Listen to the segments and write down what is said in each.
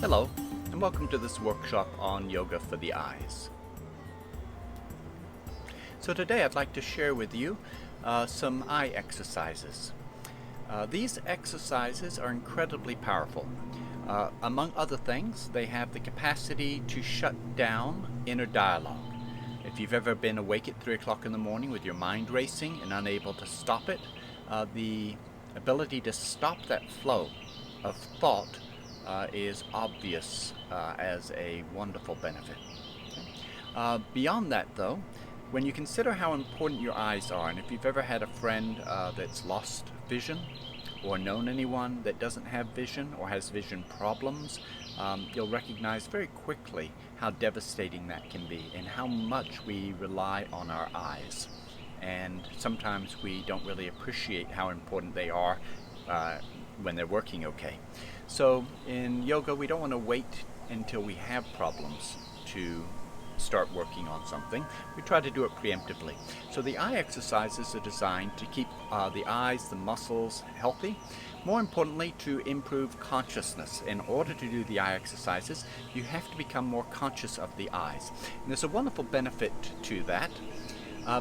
Hello, and welcome to this workshop on yoga for the eyes. So today I'd like to share with you some eye exercises. These exercises are incredibly powerful. Among other things, they have the capacity to shut down inner dialogue. If you've ever been awake at 3 o'clock in the morning with your mind racing and unable to stop it, the ability to stop that flow of thought is obvious as a wonderful benefit. Beyond that, though, when you consider how important your eyes are, and if you've ever had a friend that's lost vision, or known anyone that doesn't have vision or has vision problems, you'll recognize very quickly how devastating that can be and how much we rely on our eyes. And sometimes we don't really appreciate how important they are when they're working okay. So in yoga, we don't want to wait until we have problems to start working on something. We try to do it preemptively. So the eye exercises are designed to keep the eyes, the muscles healthy. More importantly, to improve consciousness. In order to do the eye exercises, you have to become more conscious of the eyes. And there's a wonderful benefit to that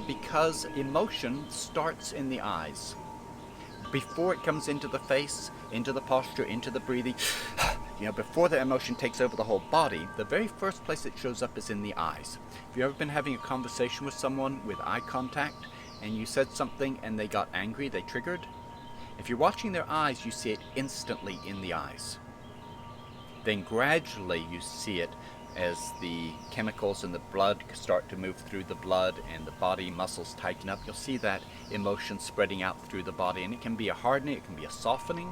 because emotion starts in the eyes. Before it comes into the face, into the posture, into the breathing, before the emotion takes over the whole body, the very first place it shows up is in the eyes. If you've ever been having a conversation with someone with eye contact and you said something and they got angry, they triggered, if you're watching their eyes, you see it instantly in the eyes. Then gradually you see it as the chemicals in the blood start to move through the blood and the body muscles tighten up. You'll see that emotion spreading out through the body, and it can be a hardening, it can be a softening,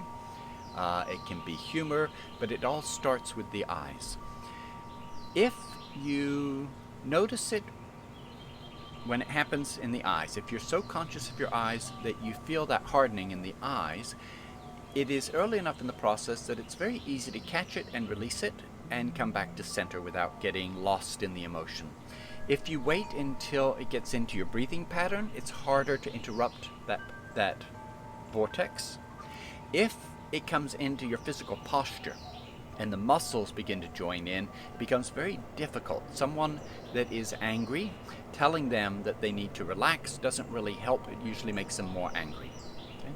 it can be humor, but it all starts with the eyes. If you notice it when it happens in the eyes, if you're so conscious of your eyes that you feel that hardening in the eyes, it is early enough in the process that it's very easy to catch it and release it and come back to center without getting lost in the emotion. If you wait until it gets into your breathing pattern, it's harder to interrupt that vortex. If it comes into your physical posture and the muscles begin to join in, it becomes very difficult. Someone that is angry, telling them that they need to relax doesn't really help. It usually makes them more angry. Okay?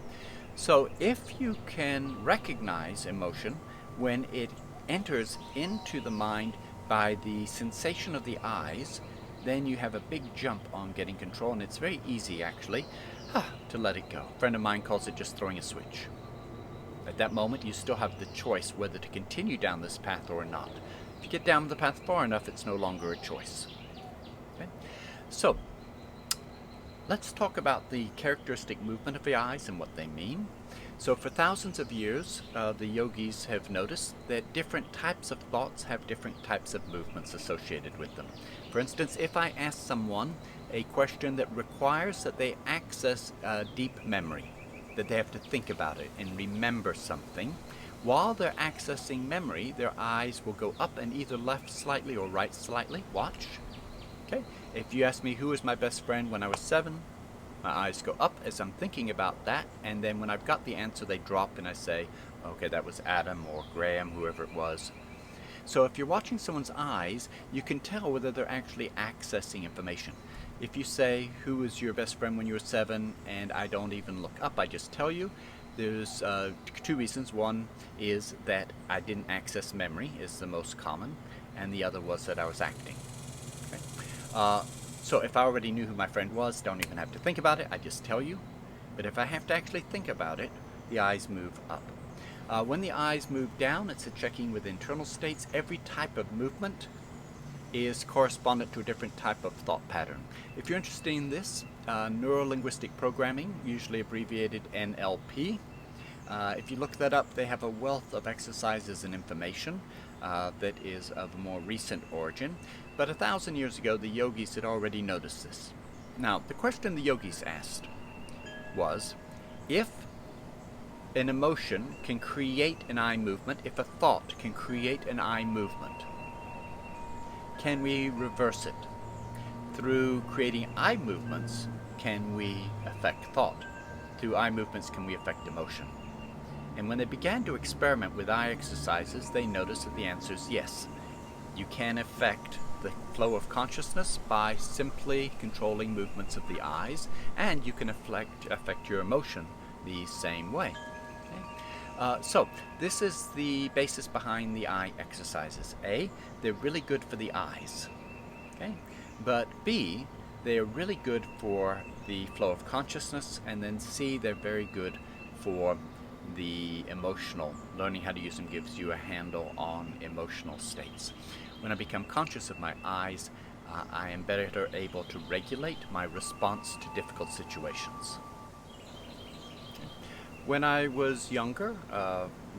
So if you can recognize emotion when it enters into the mind by the sensation of the eyes, then you have a big jump on getting control, and it's very easy actually to let it go. A friend of mine calls it just throwing a switch. At that moment you still have the choice whether to continue down this path or not. If you get down the path far enough, it's no longer a choice. Okay? So let's talk about the characteristic movement of the eyes and what they mean. So for thousands of years, the yogis have noticed that different types of thoughts have different types of movements associated with them. For instance, if I ask someone a question that requires that they access deep memory, that they have to think about it and remember something, while they're accessing memory, their eyes will go up and either left slightly or right slightly. Watch. Okay. If you ask me who was my best friend when I was 7, my eyes go up as I'm thinking about that, and then when I've got the answer, they drop and I say, okay, that was Adam or Graham, whoever it was. So if you're watching someone's eyes, you can tell whether they're actually accessing information. If you say, who was your best friend when you were 7, and I don't even look up, I just tell you, there's 2 reasons. One is that I didn't access memory, is the most common, and the other was that I was acting. Okay? So if I already knew who my friend was, don't even have to think about it, I just tell you. But if I have to actually think about it, the eyes move up. When the eyes move down, it's a checking with internal states. Every type of movement is correspondent to a different type of thought pattern. If you're interested in this, neuro-linguistic programming, usually abbreviated NLP, if you look that up, they have a wealth of exercises and information that is of a more recent origin. But 1,000 years ago, the yogis had already noticed this. Now, the question the yogis asked was, if an emotion can create an eye movement, if a thought can create an eye movement, can we reverse it? Through creating eye movements, can we affect thought? Through eye movements, can we affect emotion? And when they began to experiment with eye exercises, they noticed that the answer is yes. You can affect the flow of consciousness by simply controlling movements of the eyes, and you can affect your emotion the same way. Okay? So this is the basis behind the eye exercises. A, they're really good for the eyes. Okay? But B, they're really good for the flow of consciousness, and then C, they're very good for the emotional. Learning how to use them gives you a handle on emotional states. When I become conscious of my eyes, I am better able to regulate my response to difficult situations. When I was younger,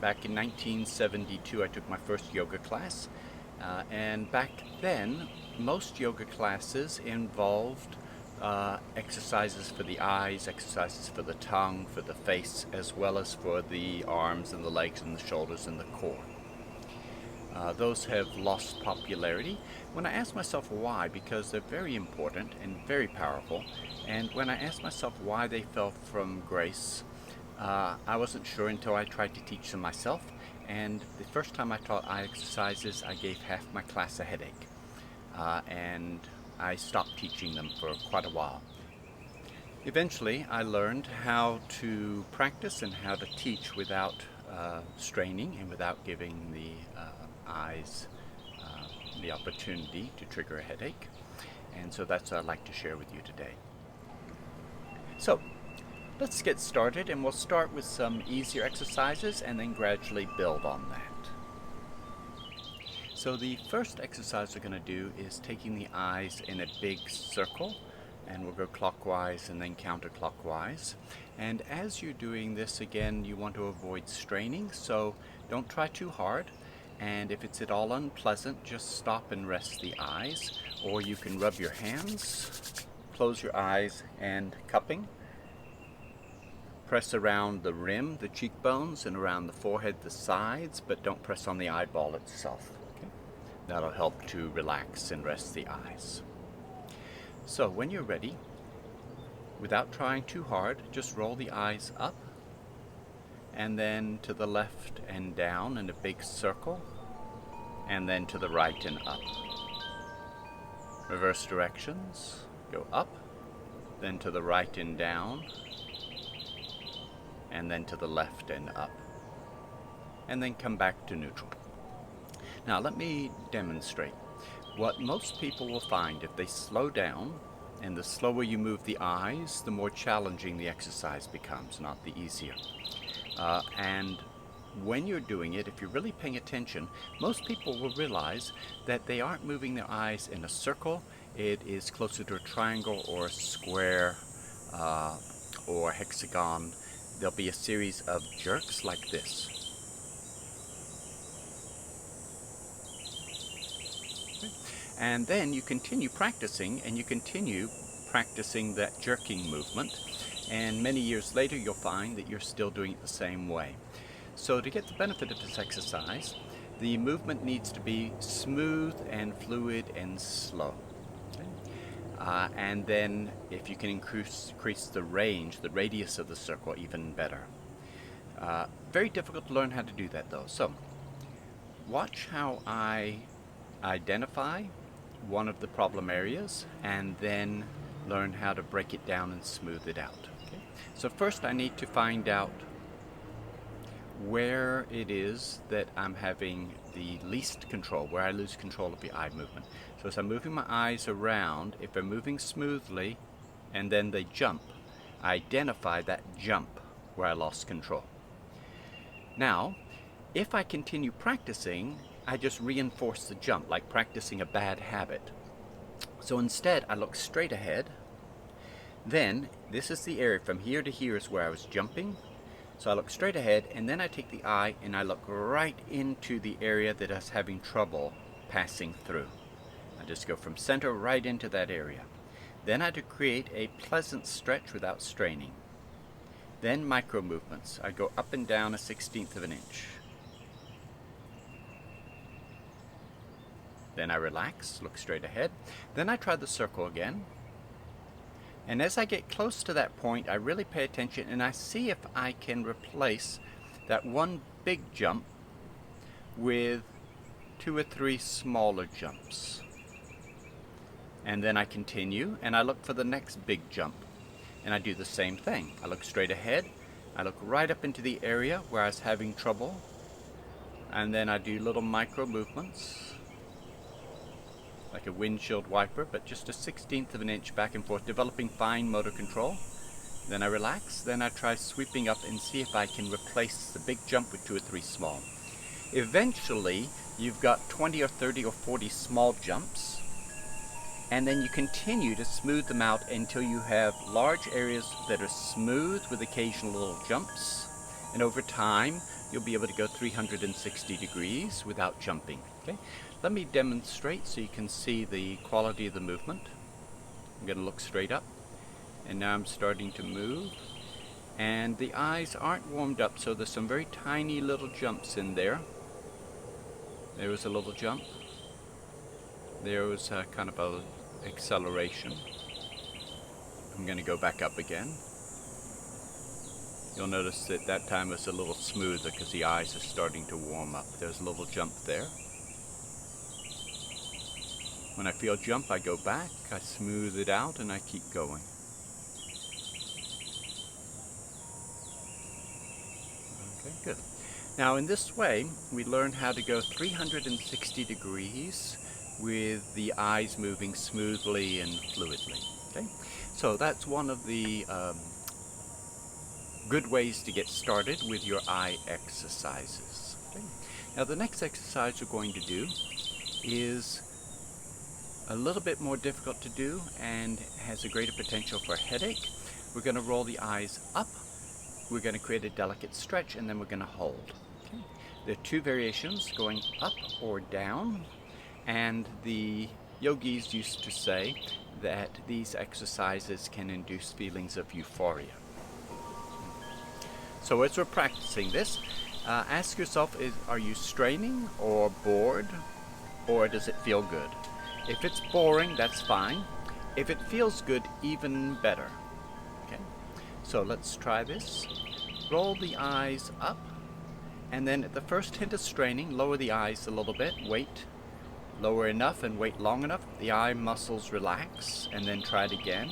back in 1972, I took my first yoga class. And back then, most yoga classes involved exercises for the eyes, exercises for the tongue, for the face, as well as for the arms and the legs and the shoulders and the core. Those have lost popularity. When I ask myself why, because they're very important and very powerful, and when I asked myself why they fell from grace, I wasn't sure until I tried to teach them myself. And the first time I taught eye exercises, I gave half my class a headache. And I stopped teaching them for quite a while. Eventually, I learned how to practice and how to teach without straining and without giving the eyes the opportunity to trigger a headache. And so that's what I'd like to share with you today. So, let's get started, and we'll start with some easier exercises and then gradually build on that. So the first exercise we're going to do is taking the eyes in a big circle, and we'll go clockwise and then counterclockwise. And as you're doing this, again, you want to avoid straining, so don't try too hard. And if it's at all unpleasant, just stop and rest the eyes, or you can rub your hands, close your eyes, and cupping. Press around the rim, the cheekbones, and around the forehead, the sides, but don't press on the eyeball itself. Okay? That'll help to relax and rest the eyes. So when you're ready, without trying too hard, just roll the eyes up, and then to the left and down in a big circle, and then to the right and up. Reverse directions, go up, then to the right and down, and then to the left and up, and then come back to neutral. Now let me demonstrate. What most people will find if they slow down, and the slower you move the eyes, the more challenging the exercise becomes, not the easier. And when you're doing it, if you're really paying attention, most people will realize that they aren't moving their eyes in a circle. It is closer to a triangle or a square or a hexagon. There'll be a series of jerks like this. Okay. And then you continue practicing, and you continue practicing that jerking movement. And many years later, you'll find that you're still doing it the same way. So to get the benefit of this exercise, the movement needs to be smooth and fluid and slow. Okay? And then if you can increase the range, the radius of the circle, even better. Very difficult to learn how to do that though. So watch how I identify one of the problem areas and then learn how to break it down and smooth it out. Okay? So first I need to find out where it is that I'm having the least control, where I lose control of the eye movement. So as I'm moving my eyes around, if they're moving smoothly and then they jump, I identify that jump where I lost control. Now, if I continue practicing, I just reinforce the jump, like practicing a bad habit. So instead, I look straight ahead. Then, this is the area from here to here is where I was jumping. So I look straight ahead, and then I take the eye and I look right into the area that I was having trouble passing through. I just go from center right into that area. Then I create a pleasant stretch without straining. Then micro movements. I go up and down a 1/16 of an inch. Then I relax, look straight ahead. Then I try the circle again. And as I get close to that point, I really pay attention and I see if I can replace that one big jump with 2 or 3 smaller jumps. And then I continue and I look for the next big jump. And I do the same thing. I look straight ahead. I look right up into the area where I was having trouble. And then I do little micro movements, like a windshield wiper, but just a 1/16 of an inch back and forth, developing fine motor control. Then I relax. Then I try sweeping up and see if I can replace the big jump with 2 or 3 small. Eventually, you've got 20 or 30 or 40 small jumps. And then you continue to smooth them out until you have large areas that are smooth with occasional little jumps. And over time, you'll be able to go 360 degrees without jumping. Okay? Let me demonstrate so you can see the quality of the movement. I'm going to look straight up. And now I'm starting to move. And the eyes aren't warmed up, so there's some very tiny little jumps in there. There was a little jump. There was kind of a acceleration. I'm going to go back up again. You'll notice that that time was a little smoother because the eyes are starting to warm up. There's a little jump there. When I feel jump, I go back, I smooth it out, and I keep going. Okay, good. Now in this way, we learn how to go 360 degrees with the eyes moving smoothly and fluidly. Okay, so that's one of the good ways to get started with your eye exercises. Okay. Now the next exercise we're going to do is a little bit more difficult to do and has a greater potential for headache. We're going to roll the eyes up, we're going to create a delicate stretch, and then we're going to hold. Okay. There are 2 variations, going up or down. And the yogis used to say that these exercises can induce feelings of euphoria. So as we're practicing this, ask yourself, are you straining or bored, or does it feel good? If it's boring, that's fine. If it feels good, even better. Okay. So let's try this. Roll the eyes up, and then at the first hint of straining, lower the eyes a little bit, wait. Lower enough and wait long enough, the eye muscles relax, and then try it again.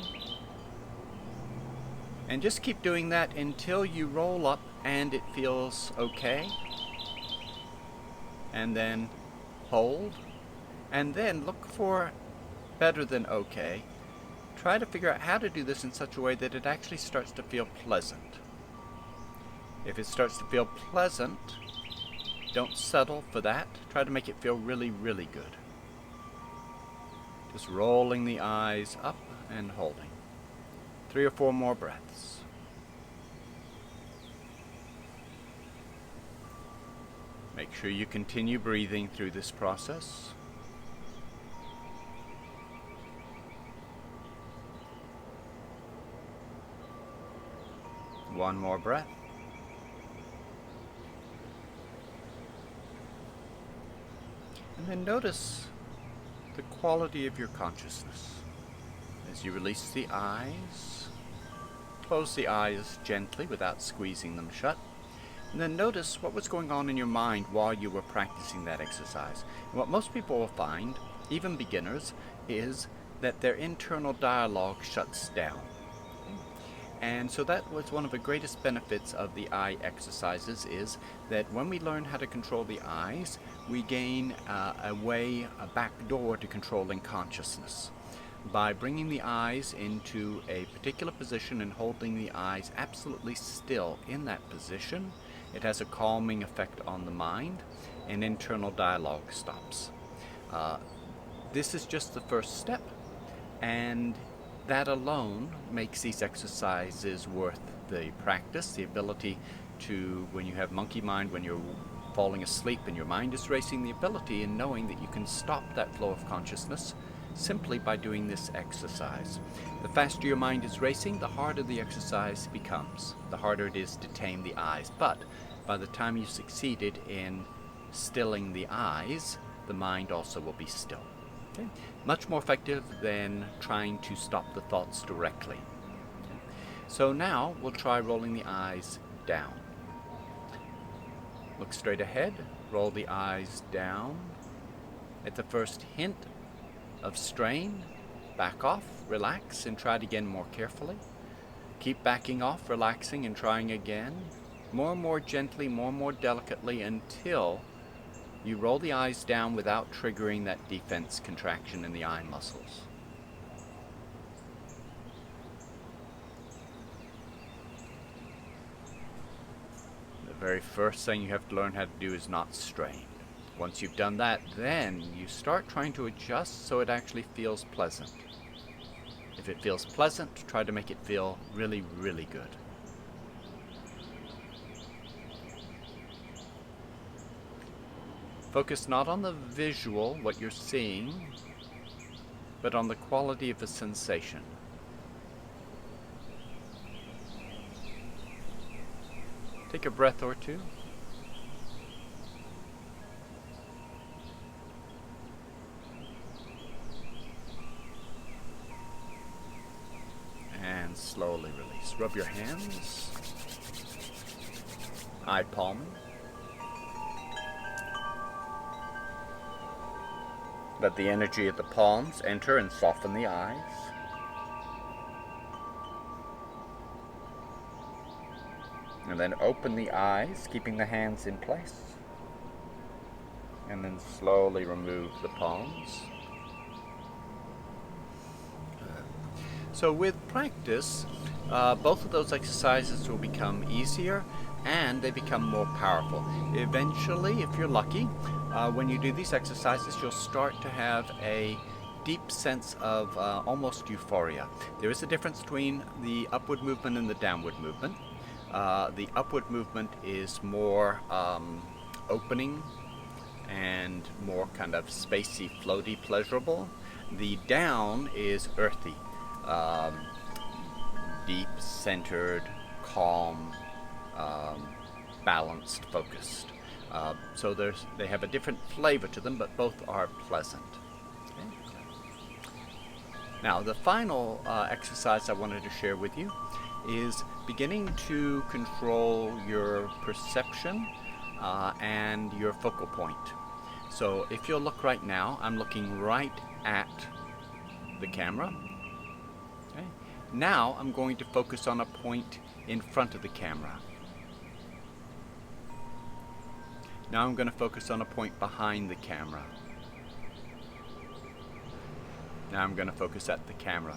And just keep doing that until you roll up and it feels okay. And then hold. And then look for better than okay. Try to figure out how to do this in such a way that it actually starts to feel pleasant. If it starts to feel pleasant, don't settle for that. Try to make it feel really, really good. Just rolling the eyes up and holding. 3 or 4 more breaths. Make sure you continue breathing through this process. One more breath. And then notice the quality of your consciousness. As you release the eyes, close the eyes gently without squeezing them shut. And then notice what was going on in your mind while you were practicing that exercise. And what most people will find, even beginners, is that their internal dialogue shuts down. And so that was one of the greatest benefits of the eye exercises, is that when we learn how to control the eyes, we gain a back door to controlling consciousness. By bringing the eyes into a particular position and holding the eyes absolutely still in that position, it has a calming effect on the mind, and internal dialogue stops. This is just the first step, and that alone makes these exercises worth the practice. The ability to, when you have monkey mind, when you're falling asleep and your mind is racing, the ability in knowing that you can stop that flow of consciousness simply by doing this exercise. The faster your mind is racing, the harder the exercise becomes. The harder it is to tame the eyes. But by the time you've succeeded in stilling the eyes, the mind also will be still. Okay? Much more effective than trying to stop the thoughts directly. Okay? So now we'll try rolling the eyes down. Look straight ahead, roll the eyes down. At the first hint of strain, back off, relax, and try it again more carefully. Keep backing off, relaxing, and trying again, more and more gently, more and more delicately, until you roll the eyes down without triggering that defense contraction in the eye muscles. The very first thing you have to learn how to do is not strain. Once you've done that, then you start trying to adjust so it actually feels pleasant. If it feels pleasant, try to make it feel really, really good. Focus not on the visual, what you're seeing, but on the quality of the sensation. Take a breath or two. And slowly release. Rub your hands. Eye palm. Let the energy of the palms enter and soften the eyes. And then open the eyes, keeping the hands in place. And then slowly remove the palms. So with practice, both of those exercises will become easier and they become more powerful. Eventually, if you're lucky, when you do these exercises, you'll start to have a deep sense of almost euphoria. There is a difference between the upward movement and the downward movement. The upward movement is more opening and more kind of spacey, floaty, pleasurable. The down is earthy, deep, centered, calm, balanced, focused. So they have a different flavor to them, but both are pleasant. Okay. Now, the final exercise I wanted to share with you is beginning to control your perception and your focal point. So if you'll look right now, I'm looking right at the camera. Okay. Now I'm going to focus on a point in front of the camera. Now I'm going to focus on a point behind the camera. Now I'm going to focus at the camera.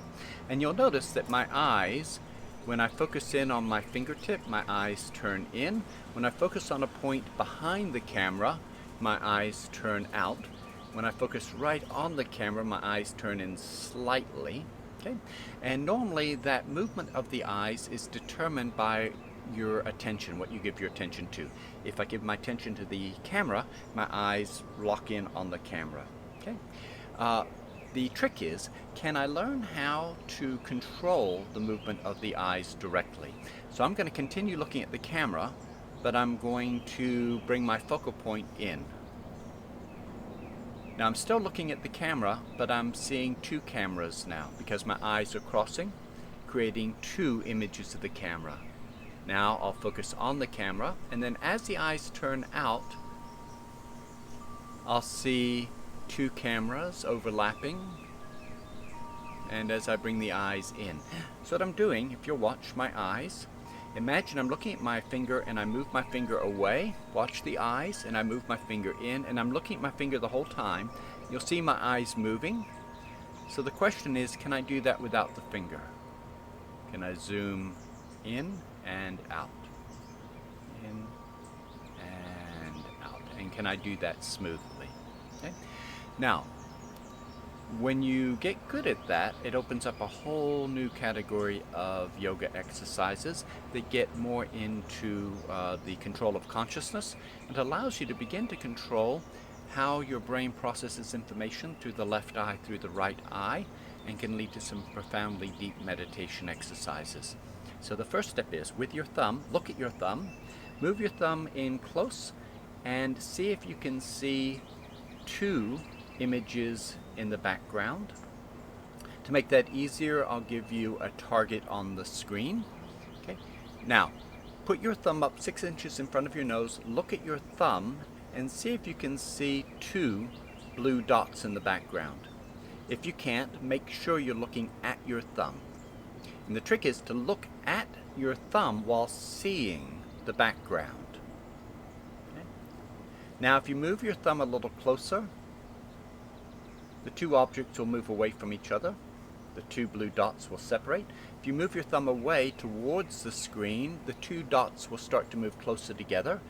And you'll notice that my eyes, when I focus in on my fingertip, my eyes turn in. When I focus on a point behind the camera, my eyes turn out. When I focus right on the camera, my eyes turn in slightly. Okay? And normally that movement of the eyes is determined by your attention, what you give your attention to. If I give my attention to the camera, my eyes lock in on the camera. Okay? The trick is, can I learn how to control the movement of the eyes directly? So I'm going to continue looking at the camera, but I'm going to bring my focal point in. Now I'm still looking at the camera, but I'm seeing two cameras now because my eyes are crossing, creating two images of the camera. Now I'll focus on the camera, and then as the eyes turn out, I'll see two cameras overlapping, and as I bring the eyes in. So what I'm doing, if you'll watch my eyes, imagine I'm looking at my finger and I move my finger away. Watch the eyes, and I move my finger in, and I'm looking at my finger the whole time. You'll see my eyes moving. So the question is, can I do that without the finger? Can I zoom in and out? In and out. And can I do that smoothly? Okay? Now, when you get good at that, it opens up a whole new category of yoga exercises that get more into the control of consciousness. It allows you to begin to control how your brain processes information through the left eye, through the right eye, and can lead to some profoundly deep meditation exercises. So the first step is, with your thumb, look at your thumb, move your thumb in close, and see if you can see two images in the background. To make that easier, I'll give you a target on the screen. Okay. Now, put your thumb up 6 inches in front of your nose, look at your thumb, and see if you can see 2 blue dots in the background. If you can't, make sure you're looking at your thumb. And the trick is to look at your thumb while seeing the background. Okay? Now if you move your thumb a little closer, the 2 objects will move away from each other. The 2 blue dots will separate. If you move your thumb away towards the screen, the 2 dots will start to move closer together.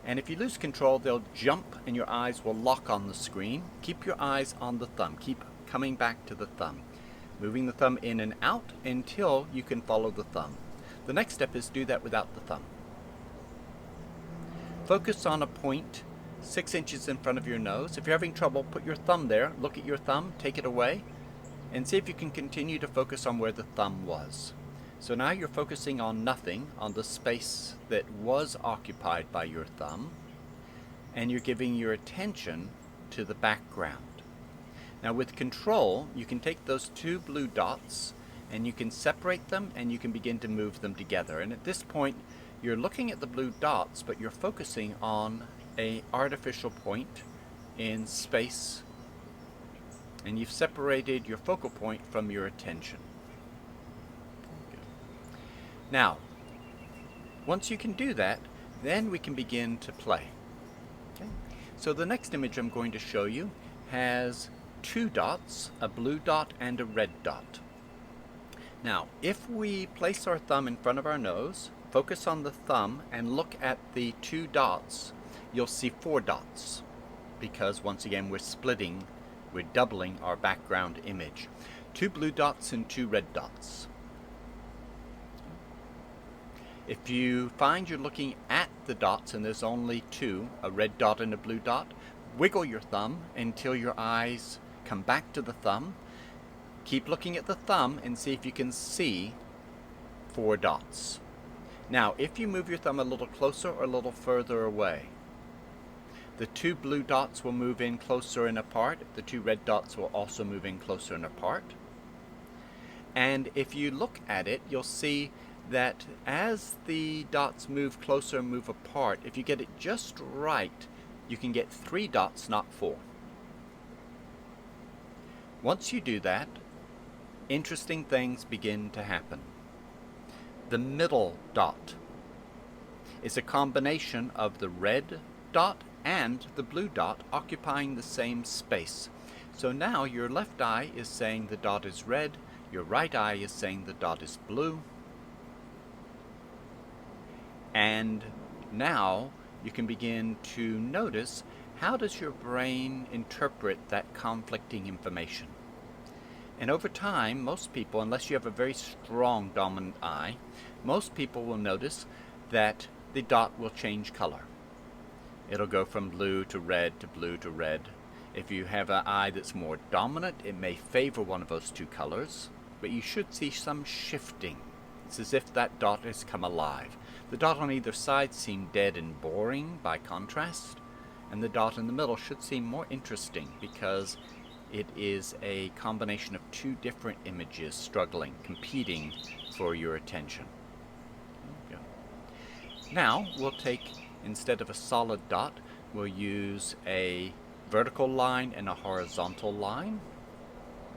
And if you lose control, they'll jump and your eyes will lock on the screen. Keep your eyes on the thumb. Keep coming back to the thumb. Moving the thumb in and out until you can follow the thumb. The next step is do that without the thumb. Focus on a point 6 inches in front of your nose. If you're having trouble, put your thumb there. Look at your thumb, take it away, and see if you can continue to focus on where the thumb was. So now you're focusing on nothing, on the space that was occupied by your thumb, and you're giving your attention to the background. Now with control, you can take those 2 blue dots and you can separate them and you can begin to move them together. And at this point, you're looking at the blue dots, but you're focusing on an artificial point in space, and you've separated your focal point from your attention. Now, once you can do that, then we can begin to play. Okay? So the next image I'm going to show you has 2 dots, a blue dot and a red dot. Now, if we place our thumb in front of our nose, focus on the thumb, and look at the 2 dots, you'll see 4 dots, because once again we're doubling our background image. 2 blue dots and 2 red dots. If you find you're looking at the dots and there's only 2, a red dot and a blue dot, wiggle your thumb until your eyes come back to the thumb. Keep looking at the thumb and see if you can see 4 dots. Now, if you move your thumb a little closer or a little further away, the 2 blue dots will move in closer and apart. The 2 red dots will also move in closer and apart. And if you look at it, you'll see that as the dots move closer and move apart, if you get it just right, you can get 3 dots, not 4. Once you do that, interesting things begin to happen. The middle dot is a combination of the red dot and the blue dot occupying the same space. So now your left eye is saying the dot is red, your right eye is saying the dot is blue. And now you can begin to notice, how does your brain interpret that conflicting information? And over time, most people, unless you have a very strong dominant eye, most people will notice that the dot will change color. It'll go from blue to red to blue to red. If you have an eye that's more dominant, it may favor one of those 2 colors, but you should see some shifting. It's as if that dot has come alive. The dot on either side seemed dead and boring by contrast, and the dot in the middle should seem more interesting because it is a combination of 2 different images struggling, competing for your attention. Now we'll take, instead of a solid dot, we'll use a vertical line and a horizontal line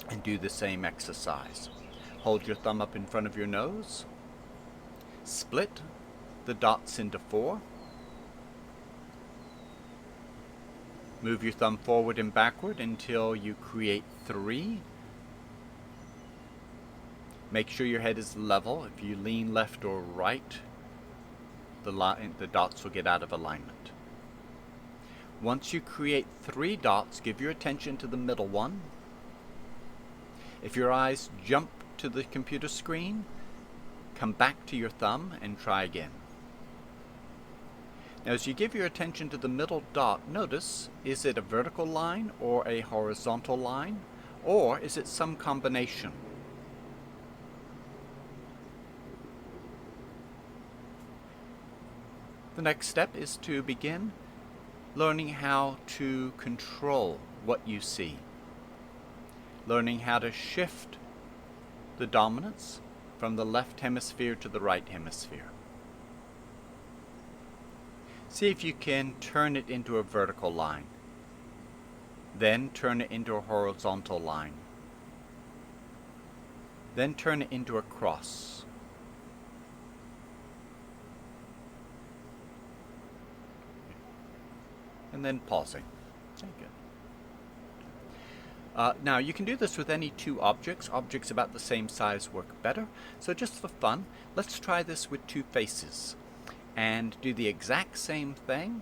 and do the same exercise. Hold your thumb up in front of your nose, split the dots into 4, move your thumb forward and backward until you create 3. Make sure your head is level. If you lean left or right, the dots will get out of alignment. Once you create 3 dots, give your attention to the middle one. If your eyes jump to the computer screen, come back to your thumb and try again. Now as you give your attention to the middle dot, notice, is it a vertical line or a horizontal line, or is it some combination? The next step is to begin learning how to control what you see. Learning how to shift the dominance from the left hemisphere to the right hemisphere. See if you can turn it into a vertical line. Then turn it into a horizontal line. Then turn it into a cross. And then pausing. Okay, good. Now you can do this with any two objects. Objects about the same size work better. So just for fun, let's try this with two faces. And do the exact same thing.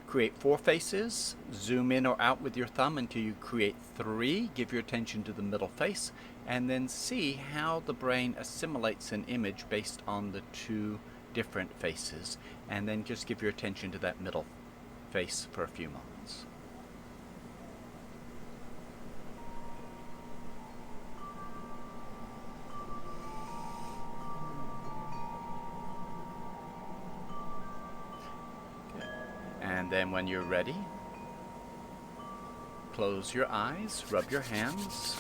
Create 4 faces, zoom in or out with your thumb until you create 3, give your attention to the middle face, and then see how the brain assimilates an image based on the 2 different faces, and then just give your attention to that middle face for a few moments. And then when you're ready, close your eyes, rub your hands,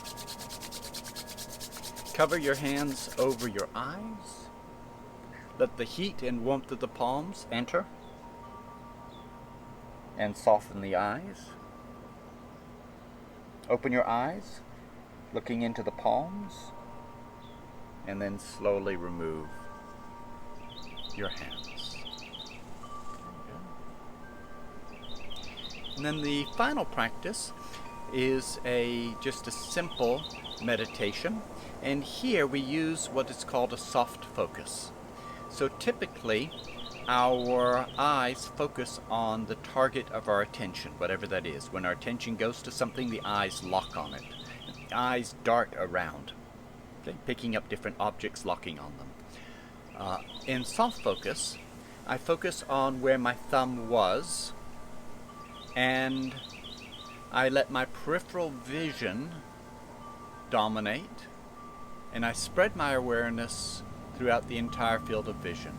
cover your hands over your eyes, let the heat and warmth of the palms enter and soften the eyes. Open your eyes, looking into the palms, and then slowly remove your hands. And then the final practice is just a simple meditation, and here we use what is called a soft focus. So typically our eyes focus on the target of our attention, whatever that is. When our attention goes to something, the eyes lock on it. The eyes dart around, okay, picking up different objects, locking on them. In soft focus, I focus on where my thumb was, and I let my peripheral vision dominate, and I spread my awareness throughout the entire field of vision.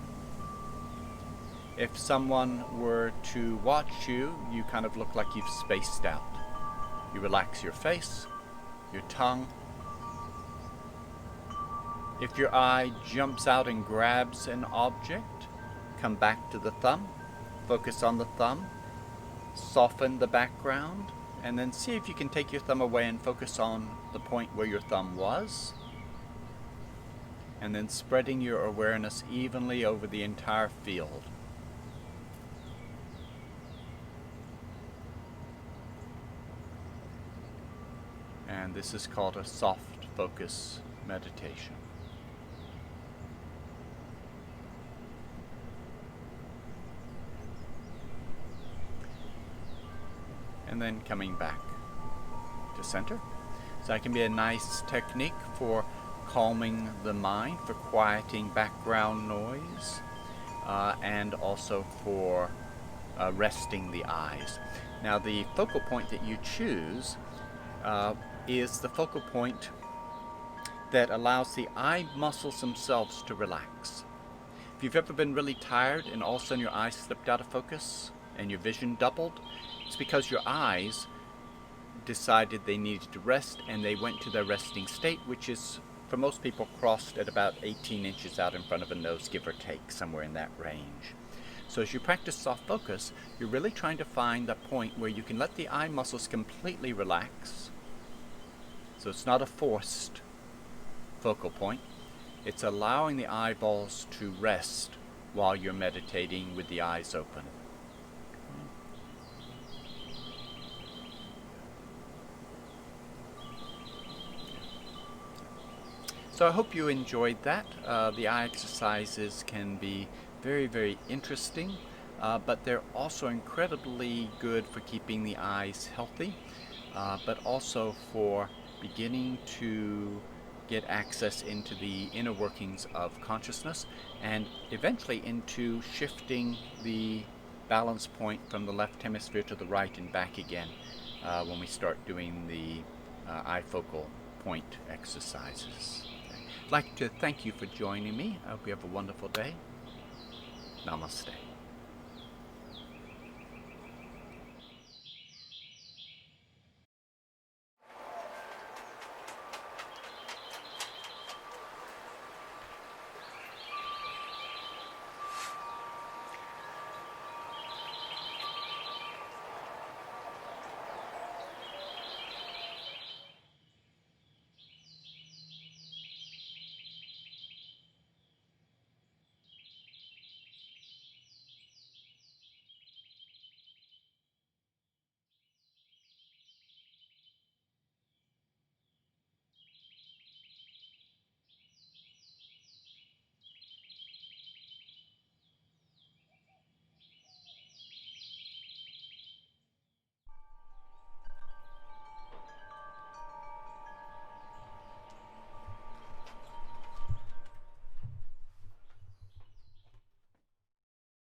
If someone were to watch you, you kind of look like you've spaced out. You relax your face, your tongue. If your eye jumps out and grabs an object, come back to the thumb, focus on the thumb, soften the background, and then see if you can take your thumb away and focus on the point where your thumb was, and then spreading your awareness evenly over the entire field. And this is called a soft focus meditation. And then coming back to center. So that can be a nice technique for calming the mind, for quieting background noise, and also for resting the eyes. Now the focal point that you choose is the focal point that allows the eye muscles themselves to relax. If you've ever been really tired and all of a sudden your eyes slipped out of focus and your vision doubled, it's because your eyes decided they needed to rest, and they went to their resting state, which is, for most people, crossed at about 18 inches out in front of a nose, give or take, somewhere in that range. So as you practice soft focus, you're really trying to find the point where you can let the eye muscles completely relax. So it's not a forced focal point. It's allowing the eyeballs to rest while you're meditating with the eyes open. So I hope you enjoyed that. The eye exercises can be very, very interesting, but they're also incredibly good for keeping the eyes healthy, but also for beginning to get access into the inner workings of consciousness, and eventually into shifting the balance point from the left hemisphere to the right and back again when we start doing the eye focal point exercises. I'd like to thank you for joining me. I hope you have a wonderful day. Namaste.